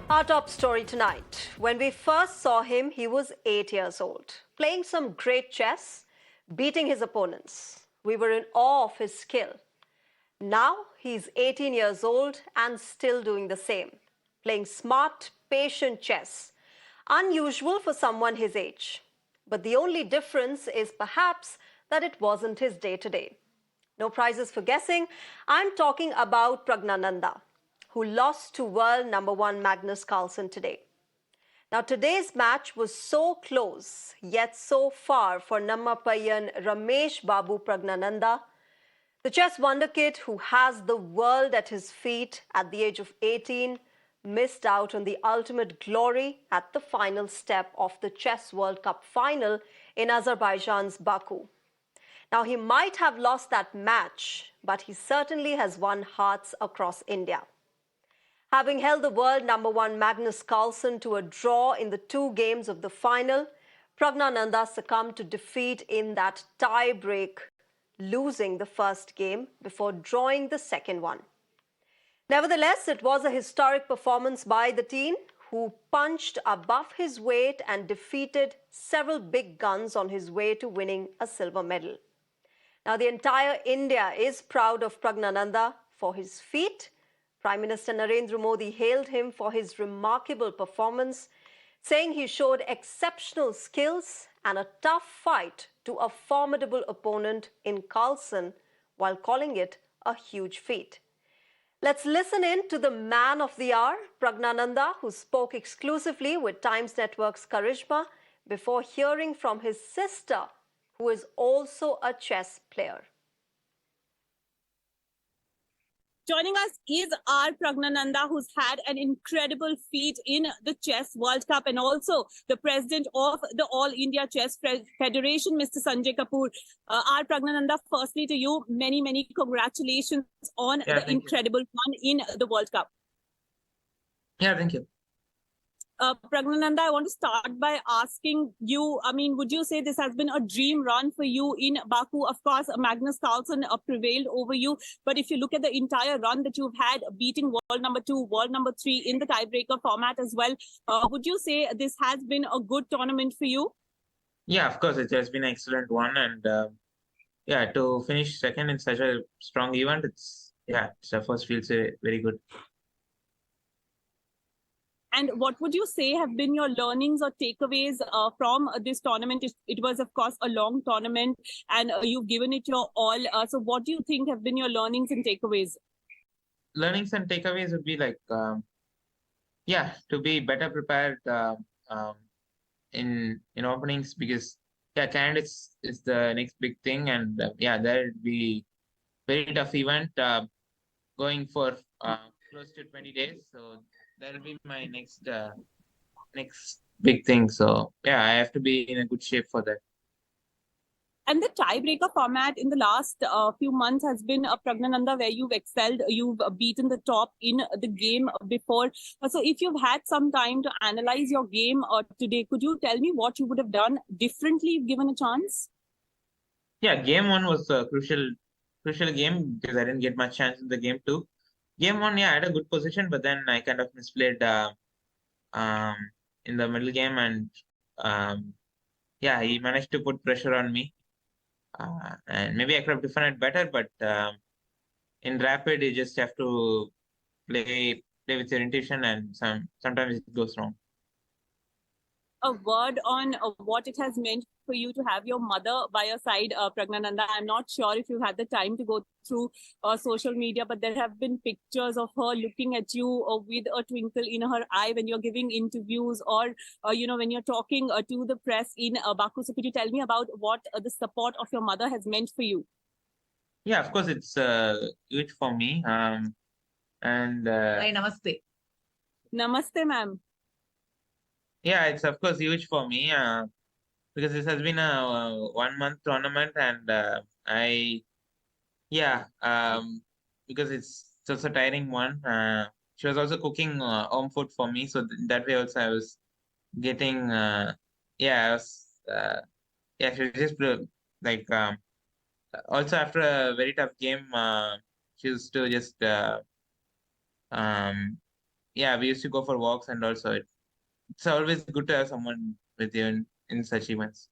Our top story tonight. When we first saw him, he was 8 years old, playing some great chess, beating his opponents. We were in awe of his skill. Now he's 18 years old and still doing the same, playing smart, patient chess. Unusual for someone his age. But the only difference is perhaps that it wasn't his day today. No prizes for guessing. I'm talking about Pragnananda, who lost to world number one Magnus Carlsen today. Now, today's match was so close, yet so far for Namma Rameshbabu Pragnananda, the chess wonderkid who has the world at his feet at the age of 18, missed out on the ultimate glory at the final step of the Chess World Cup final in Azerbaijan's Baku. Now, he might have lost that match, but he certainly has won hearts across India. Having held the world number one Magnus Carlsen to a draw in the two games of the final, Pragnananda succumbed to defeat in that tie-break, losing the first game before drawing the second one. Nevertheless, it was a historic performance by the teen, who punched above his weight and defeated several big guns on his way to winning a silver medal. Now, the entire India is proud of Pragnananda for his feat. Prime Minister Narendra Modi hailed him for his remarkable performance, saying he showed exceptional skills and a tough fight to a formidable opponent in Carlsen, while calling it a huge feat. Let's listen in to the man of the hour, Pragnananda, who spoke exclusively with Times Network's Karishma before hearing from his sister, who is also a chess player. Joining us is our Pragnananda, who's had an incredible feat in the Chess World Cup, and also the president of the All India Chess Federation, Mr. Sanjay Kapoor. Our Pragnananda, firstly to you, many congratulations on the incredible run in the World Cup. Yeah, thank you. Pragnananda, I want to start by asking you, would you say this has been a dream run for you in Baku? Of course, Magnus Carlsen prevailed over you. But if you look at the entire run that you've had, beating world number 2, world number 3 in the tiebreaker format as well, would you say this has been a good tournament for you? Yeah, of course, it has been an excellent one. And yeah, to finish second in such a strong event, it's of course feels very good. And what would you say have been your learnings or takeaways from this tournament? It was, of course, a long tournament, and you've given it your all. So what do you think have been your learnings and takeaways? Learnings and takeaways would be like, to be better prepared in openings, because Canada is the next big thing, and there would be very tough event going for close to 20 days. So that'll be my next big thing. So I have to be in a good shape for that. And the tiebreaker format in the last few months has been a Pragnananda where you've excelled, you've beaten the top in the game before. So if you've had some time to analyze your game today, could you tell me what you would have done differently if given a chance? Yeah, game 1 was a crucial game because I didn't get much chance in the game 2. Game 1, I had a good position, but then I kind of misplayed in the middle game, and he managed to put pressure on me. And maybe I could have defended better, but in rapid, you just have to play with your intuition, and sometimes it goes wrong. A word on what it has meant for you to have your mother by your side, Pragnananda. I'm not sure if you had the time to go through social media, but there have been pictures of her looking at you with a twinkle in her eye when you're giving interviews, or when you're talking to the press in Baku. So could you tell me about what the support of your mother has meant for you? Yeah, of course, it's huge for me. And Hi, namaste. Namaste, ma'am. Yeah, it's of course huge for me because this has been a 1-month tournament, and because it's just a tiring one. She was also cooking home food for me, so that way also I was getting she was just like also after a very tough game, she used to just yeah, we used to go for walks, and also it's always good to have someone with you in such events.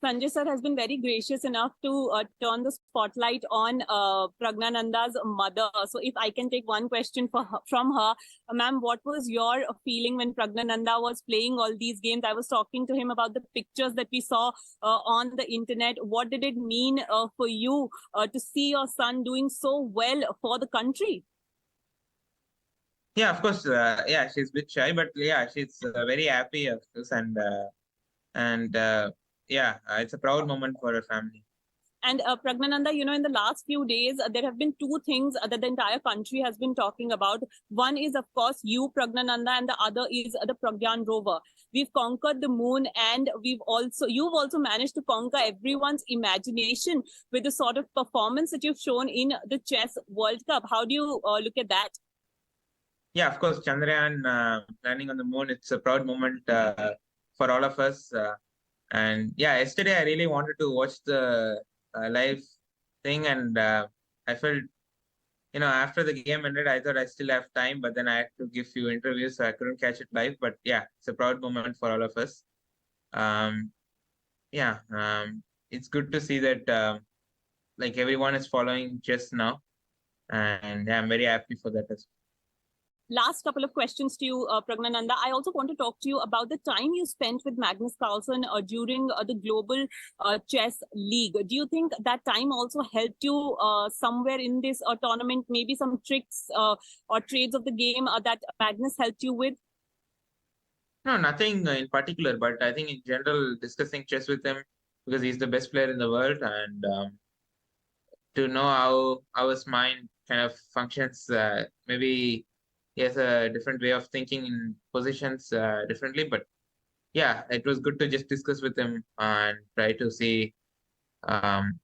Sanjay sir has been very gracious enough to turn the spotlight on Pragnananda's mother. So if I can take one question from her, ma'am, what was your feeling when Pragnananda was playing all these games? I was talking to him about the pictures that we saw on the internet. What did it mean for you to see your son doing so well for the country? Yeah, of course. Yeah, she's a bit shy, but yeah, she's very happy of this, and yeah, it's a proud moment for her family. And Pragnananda, in the last few days, there have been two things that the entire country has been talking about. One is, of course, you, Pragnananda, and the other is the Pragyan rover. We've conquered the moon, and you've also managed to conquer everyone's imagination with the sort of performance that you've shown in the Chess World Cup. How do you look at that? Yeah, of course, Chandrayaan landing on the moon, it's a proud moment for all of us. And yeah, yesterday I really wanted to watch the live thing, and I felt, after the game ended, I thought I still have time, but then I had to give few interviews, so I couldn't catch it live. But yeah, it's a proud moment for all of us. Um, yeah, it's good to see that like everyone is following chess now, and yeah, I'm very happy for that as well. Last couple of questions to you, Pragnananda. I also want to talk to you about the time you spent with Magnus Carlsen during the Global Chess League. Do you think that time also helped you somewhere in this tournament? Maybe some tricks or trades of the game that Magnus helped you with? No, nothing in particular, but I think in general, discussing chess with him, because he's the best player in the world, and to know how his mind kind of functions. Maybe he has a different way of thinking in positions differently, but yeah, it was good to just discuss with him and try to see,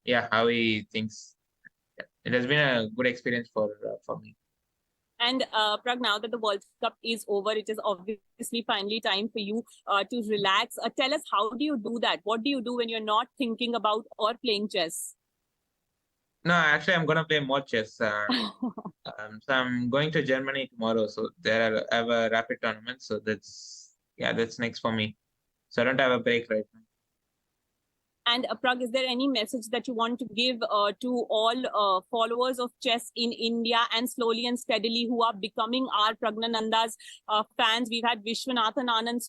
yeah, how he thinks. It has been a good experience for me. And Prag, now that the World Cup is over, it is obviously finally time for you to relax. Tell us, how do you do that? What do you do when you're not thinking about or playing chess? No, actually, I'm gonna play more chess. So I'm going to Germany tomorrow. So I have a rapid tournament. So that's next for me. So I don't have a break right now. And Prag, is there any message that you want to give to all followers of chess in India and slowly and steadily who are becoming our Pragnananda's fans? We've had Vishwanathan Anand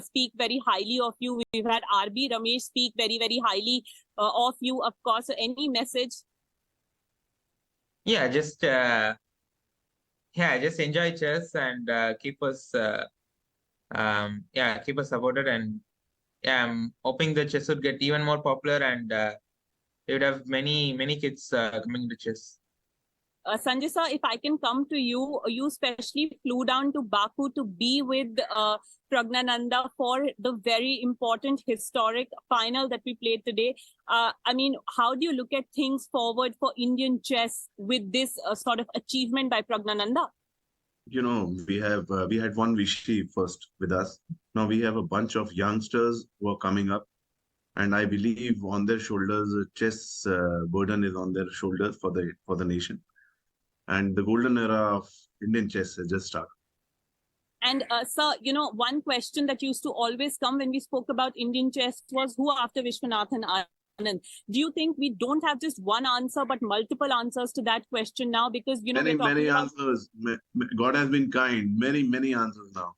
speak very highly of you. We've had RB Ramesh speak very, very highly of you, of course. So any message? Yeah, just enjoy chess and keep us supported, and yeah, I'm hoping the chess would get even more popular, and you would have many kids coming to chess. Sanjay sir, if I can come to you, you specially flew down to Baku to be with Pragnananda for the very important historic final that we played today. I mean, how do you look at things forward for Indian chess with this sort of achievement by Pragnananda? We had one Vishy first with us. Now we have a bunch of youngsters who are coming up, and I believe on their shoulders, chess burden is on their shoulders for the nation. And the golden era of Indian chess has just started. And sir, one question that used to always come when we spoke about Indian chess was who after Vishwanathan Anand? Do you think we don't have just one answer but multiple answers to that question now? Because many answers. God has been kind. Many answers now.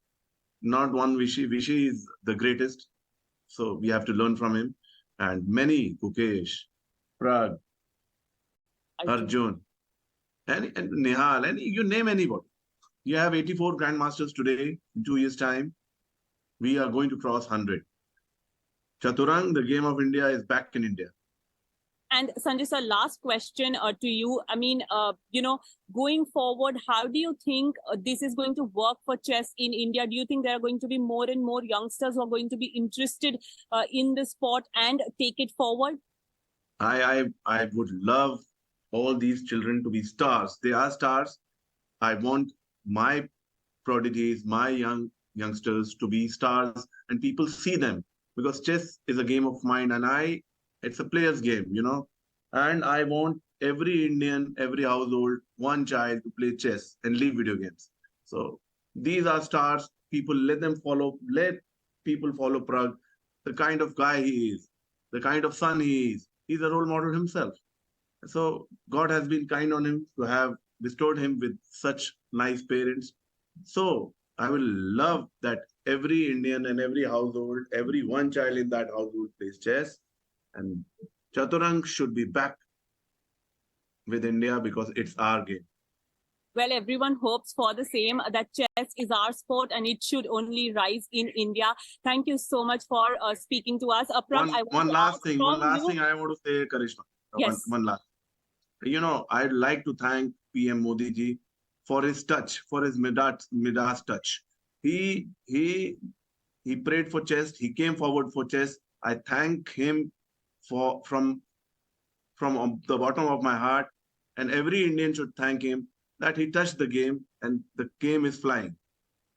Not one Vishy. Vishy is the greatest, so we have to learn from him. And many Mukesh, Prag, Arjun, and Nihal, and you name anybody. You have 84 grandmasters today. In 2 years' time, we are going to cross 100. Chaturang, the game of India, is back in India. And Sanjay sir, last question to you. I mean, going forward, how do you think this is going to work for chess in India? Do you think there are going to be more and more youngsters who are going to be interested in the sport and take it forward? I would love all these children to be stars. They are stars. I want my prodigies, my youngsters to be stars, and people see them, because chess is a game of mind, and it's a player's game, and I want every Indian, every household, one child to play chess and leave video games. So These are stars. People, let them follow. Let people follow Prag. The kind of guy he is, the kind of son he is. He's a role model himself. So God has been kind on him to have bestowed him with such nice parents. So I will love that every Indian and every household, every one child in that household plays chess. And Chaturang should be back with India because it's our game. Well, everyone hopes for the same, that chess is our sport and it should only rise in India. Thank you so much for speaking to us. Prag, I want One to last ask thing, from you. I want to say, Karishma. Yes. One last. I'd like to thank PM Modi ji for his touch, for his Midas touch. He prayed for chess. He came forward for chess. I thank him from the bottom of my heart, and every Indian should thank him that he touched the game and the game is flying.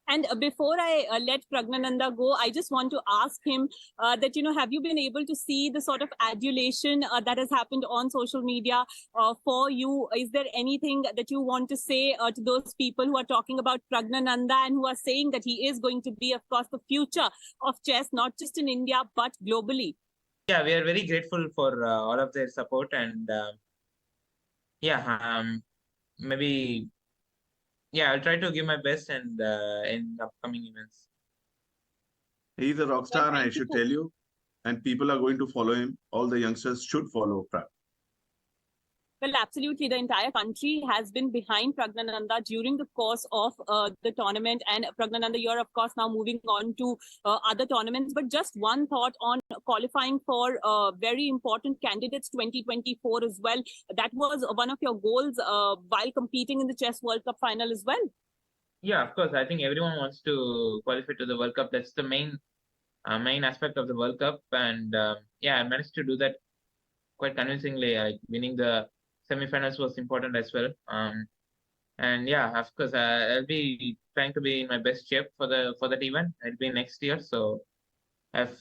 And before I let Pragnananda go, I just want to ask him that, have you been able to see the sort of adulation that has happened on social media for you? Is there anything that you want to say to those people who are talking about Pragnananda and who are saying that he is going to be, of course, the future of chess, not just in India, but globally? Yeah, we are very grateful for all of their support, and maybe I'll try to give my best and in upcoming events. He's a rock star, Well, I should tell you, and people are going to follow him. All the youngsters should follow Prag. Well, absolutely. The entire country has been behind Pragnananda during the course of the tournament. And Pragnananda, you're, of course, now moving on to other tournaments. But just one thought on qualifying for very important candidates 2024 as well. That was one of your goals while competing in the Chess World Cup final as well. Yeah, of course. I think everyone wants to qualify to the World Cup. That's the main aspect of the World Cup. And I managed to do that quite convincingly. Winning the semifinals was important as well. And of course, I'll be trying to be in my best shape for that event. It'll be next year, so I have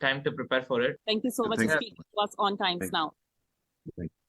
time to prepare for it. Thank you so much for speaking to us on Times Now. Thank you.